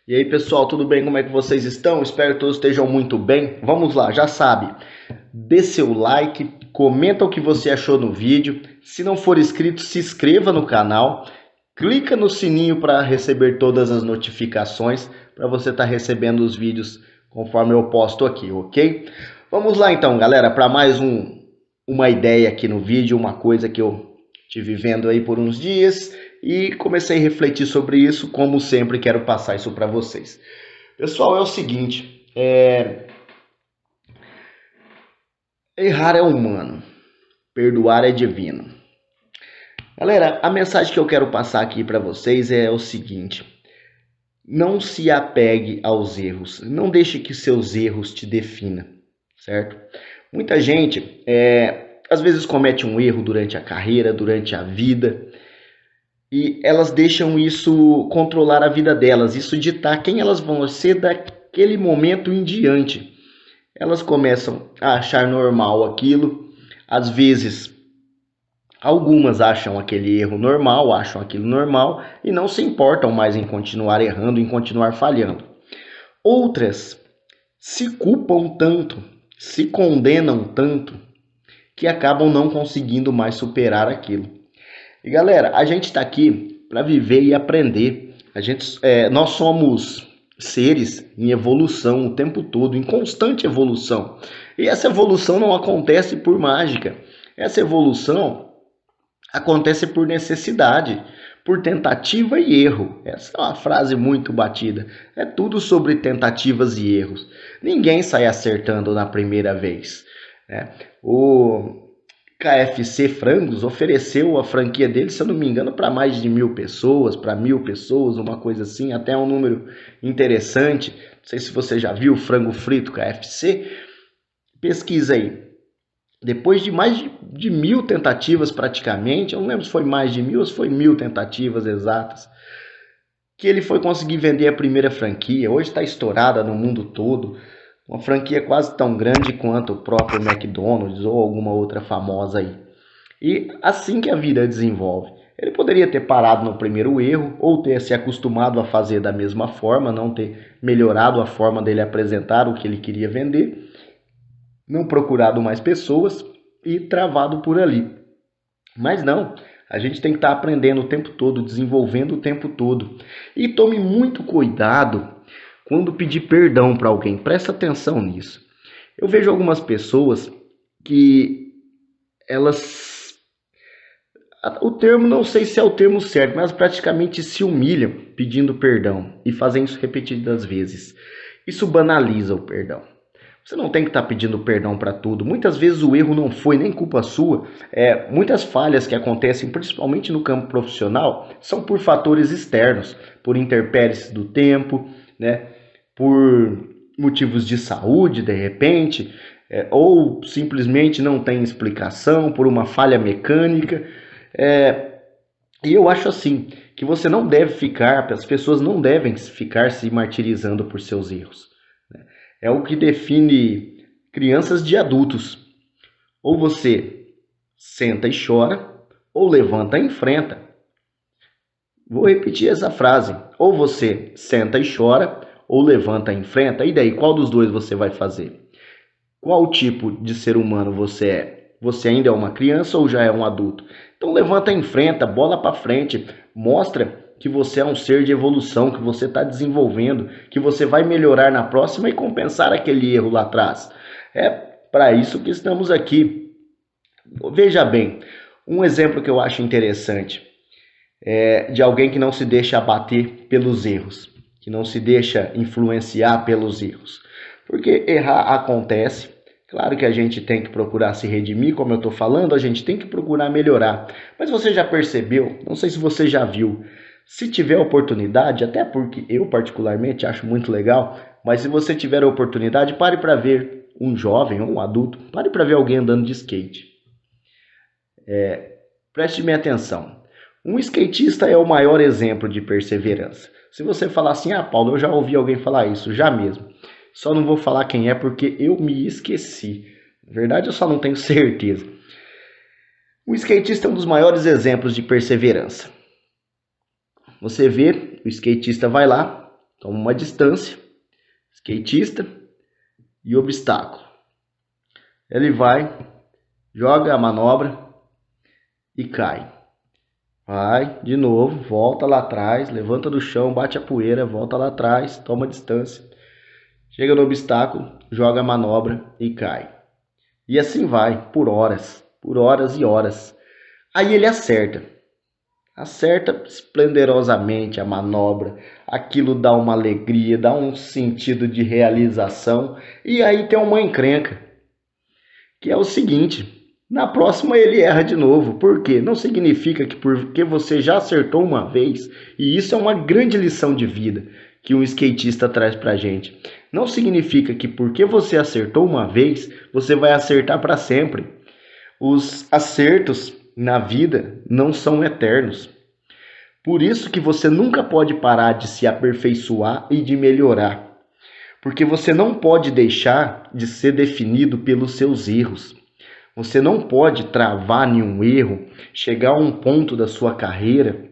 E aí pessoal, tudo bem? Como é que vocês estão? Espero que todos estejam muito bem. Vamos lá, já sabe, dê seu like, comenta o que você achou no vídeo. Se não for inscrito, se inscreva no canal. Clica no sininho para receber todas as notificações, para você estar recebendo os vídeos conforme eu posto aqui, ok? Vamos lá então, galera, para mais uma ideia aqui no vídeo, uma coisa que eu estive vendo aí por uns dias e comecei a refletir sobre isso, como sempre quero passar isso para vocês. Pessoal, é o seguinte, errar é humano, perdoar é divino. Galera, a mensagem que eu quero passar aqui para vocês é o seguinte: não se apegue aos erros, não deixe que seus erros te definam, certo? Muita gente, às vezes comete um erro durante a carreira, durante a vida, e elas deixam isso controlar a vida delas, isso ditar quem elas vão ser daquele momento em diante. Elas começam a achar normal aquilo, às vezes algumas acham aquele erro normal, acham aquilo normal e não se importam mais em continuar errando, em continuar falhando. Outras se culpam tanto, se condenam tanto, que acabam não conseguindo mais superar aquilo. E galera, a gente está aqui para viver e aprender. Nós somos seres em evolução o tempo todo, em constante evolução. E essa evolução não acontece por mágica. Essa evolução acontece por necessidade, por tentativa e erro. Essa é uma frase muito batida. É tudo sobre tentativas e erros. Ninguém sai acertando na primeira vez, né? O KFC Frangos ofereceu a franquia dele, se eu não me engano, para mais de 1.000 pessoas, para 1.000 pessoas, uma coisa assim, até um número interessante. Não sei se você já viu o frango frito KFC. Pesquisa aí. Depois de mais de 1.000 tentativas praticamente, eu não lembro se foi mais de 1.000 ou se foi 1.000 tentativas exatas, que ele foi conseguir vender a primeira franquia. Hoje está estourada no mundo todo, uma franquia quase tão grande quanto o próprio McDonald's ou alguma outra famosa aí. E assim que a vida desenvolve. Ele poderia ter parado no primeiro erro ou ter se acostumado a fazer da mesma forma, não ter melhorado a forma dele apresentar o que ele queria vender, não procurado mais pessoas e travado por ali. Mas não, a gente tem que estar aprendendo o tempo todo, desenvolvendo o tempo todo. E tome muito cuidado quando pedir perdão para alguém, presta atenção nisso. Eu vejo algumas pessoas que elas... O termo, não sei se é o termo certo, mas praticamente se humilham pedindo perdão e fazem isso repetidas vezes. Isso banaliza o perdão. Você não tem que estar pedindo perdão para tudo. Muitas vezes o erro não foi nem culpa sua. Muitas falhas que acontecem, principalmente no campo profissional, são por fatores externos, por intempéries do tempo, né? Por motivos de saúde, de repente, ou simplesmente não tem explicação, por uma falha mecânica. E eu acho assim, que você não deve ficar, as pessoas não devem ficar se martirizando por seus erros. É o que define crianças de adultos. Ou você senta e chora, ou levanta e enfrenta. Vou repetir essa frase. Ou você senta e chora, ou levanta e enfrenta. E daí, qual dos dois você vai fazer? Qual tipo de ser humano você é? Você ainda é uma criança ou já é um adulto? Então levanta e enfrenta, bola para frente, mostra que você é um ser de evolução, que você está desenvolvendo, que você vai melhorar na próxima e compensar aquele erro lá atrás. É para isso que estamos aqui. Veja bem, um exemplo que eu acho interessante é de alguém que não se deixa abater pelos erros, que não se deixa influenciar pelos erros. Porque errar acontece. Claro que a gente tem que procurar se redimir, como eu estou falando, a gente tem que procurar melhorar. Mas você já percebeu, não sei se você já viu, se tiver oportunidade, até porque eu particularmente acho muito legal, mas se você tiver a oportunidade, pare para ver um jovem ou um adulto, pare para ver alguém andando de skate. Preste bem atenção. Um skatista é o maior exemplo de perseverança. Se você falar assim, Paulo, eu já ouvi alguém falar isso, já mesmo. Só não vou falar quem é porque eu me esqueci. Na verdade, eu só não tenho certeza. O skatista é um dos maiores exemplos de perseverança. Você vê, o skatista vai lá, toma uma distância, skatista e obstáculo. Ele vai, joga a manobra e cai. Vai, de novo, volta lá atrás, levanta do chão, bate a poeira, volta lá atrás, toma distância. Chega no obstáculo, joga a manobra e cai. E assim vai, por horas e horas. Aí ele acerta esplendorosamente a manobra, aquilo dá uma alegria, dá um sentido de realização, e aí tem uma encrenca, que é o seguinte: na próxima ele erra de novo. Por quê? Não significa que porque você já acertou uma vez, e isso é uma grande lição de vida que um skatista traz pra gente. Não significa que porque você acertou uma vez, você vai acertar para sempre. Os acertos na vida não são eternos. Por isso que você nunca pode parar de se aperfeiçoar e de melhorar. Porque você não pode deixar de ser definido pelos seus erros. Você não pode travar nenhum erro, chegar a um ponto da sua carreira,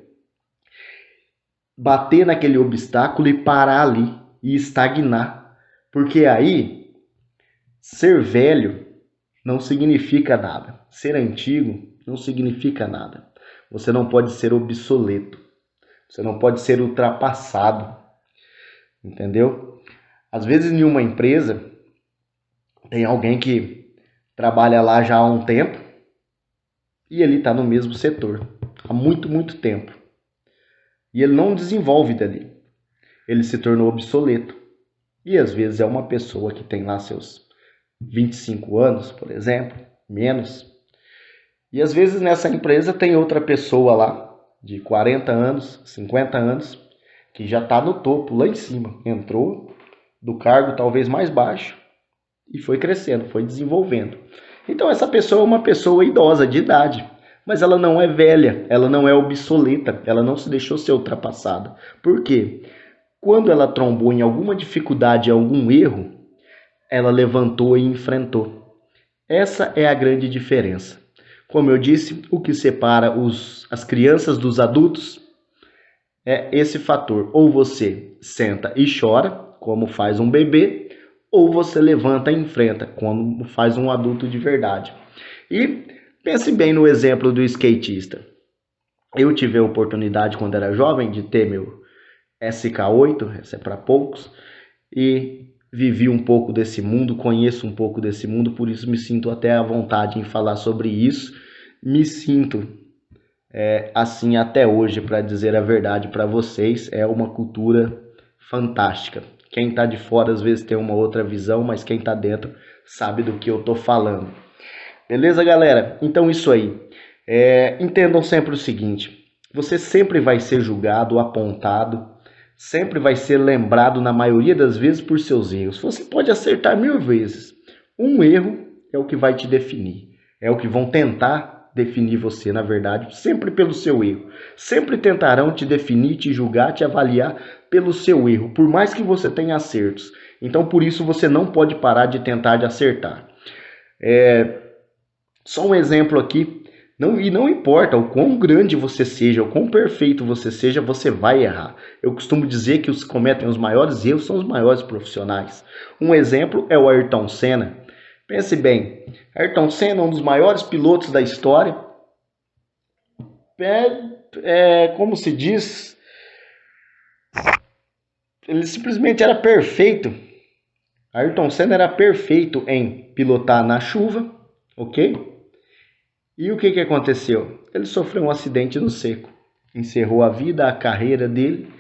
bater naquele obstáculo e parar ali e estagnar. Porque aí, ser velho não significa nada. Ser antigo não significa nada. Você não pode ser obsoleto. Você não pode ser ultrapassado. Entendeu? Às vezes em uma empresa tem alguém que trabalha lá já há um tempo e ele está no mesmo setor há muito tempo. E ele não desenvolve dali. Ele se tornou obsoleto. E às vezes é uma pessoa que tem lá seus 25 anos, por exemplo, menos. E às vezes nessa empresa tem outra pessoa lá, de 40 anos, 50 anos, que já está no topo, lá em cima. Entrou do cargo talvez mais baixo e foi crescendo, foi desenvolvendo. Então essa pessoa é uma pessoa idosa, de idade, mas ela não é velha, ela não é obsoleta, ela não se deixou ser ultrapassada. Por quê? Quando ela trombou em alguma dificuldade, algum erro, ela levantou e enfrentou. Essa é a grande diferença. Como eu disse, o que separa as crianças dos adultos é esse fator. Ou você senta e chora, como faz um bebê, ou você levanta e enfrenta, como faz um adulto de verdade. E pense bem no exemplo do skatista. Eu tive a oportunidade, quando era jovem, de ter meu SK8, esse é para poucos, e vivi um pouco desse mundo, conheço um pouco desse mundo, por isso me sinto até à vontade em falar sobre isso. Me sinto assim até hoje, para dizer a verdade para vocês. É uma cultura fantástica. Quem está de fora às vezes tem uma outra visão, mas quem está dentro sabe do que eu estou falando. Beleza, galera? Então isso aí. Entendam sempre o seguinte: você sempre vai ser julgado, apontado, sempre vai ser lembrado, na maioria das vezes, por seus erros. Você pode acertar 1000 vezes. Um erro é o que vai te definir. É o que vão tentar definir você, na verdade, sempre pelo seu erro. Sempre tentarão te definir, te julgar, te avaliar pelo seu erro, por mais que você tenha acertos. Então, por isso, você não pode parar de tentar de acertar. Só um exemplo aqui. Não importa o quão grande você seja, o quão perfeito você seja, você vai errar. Eu costumo dizer que os que cometem os maiores erros são os maiores profissionais. Um exemplo é o Ayrton Senna. Pense bem, Ayrton Senna é um dos maiores pilotos da história. Como se diz, ele simplesmente era perfeito. Ayrton Senna era perfeito em pilotar na chuva, ok? E o que aconteceu? Ele sofreu um acidente no seco, encerrou a vida, a carreira dele.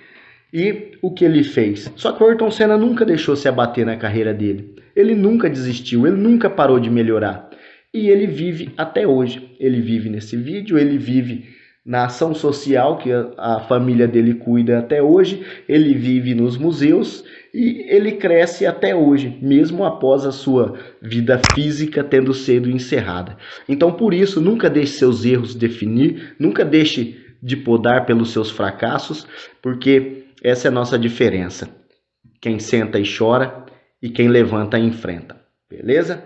E o que ele fez? Só que o Ayrton Senna nunca deixou se abater na carreira dele. Ele nunca desistiu, ele nunca parou de melhorar. E ele vive até hoje. Ele vive nesse vídeo, ele vive na ação social que a família dele cuida até hoje. Ele vive nos museus e ele cresce até hoje, mesmo após a sua vida física tendo sido encerrada. Então, por isso, nunca deixe seus erros definir, nunca deixe de podar pelos seus fracassos, porque essa é a nossa diferença. Quem senta e chora e quem levanta e enfrenta. Beleza?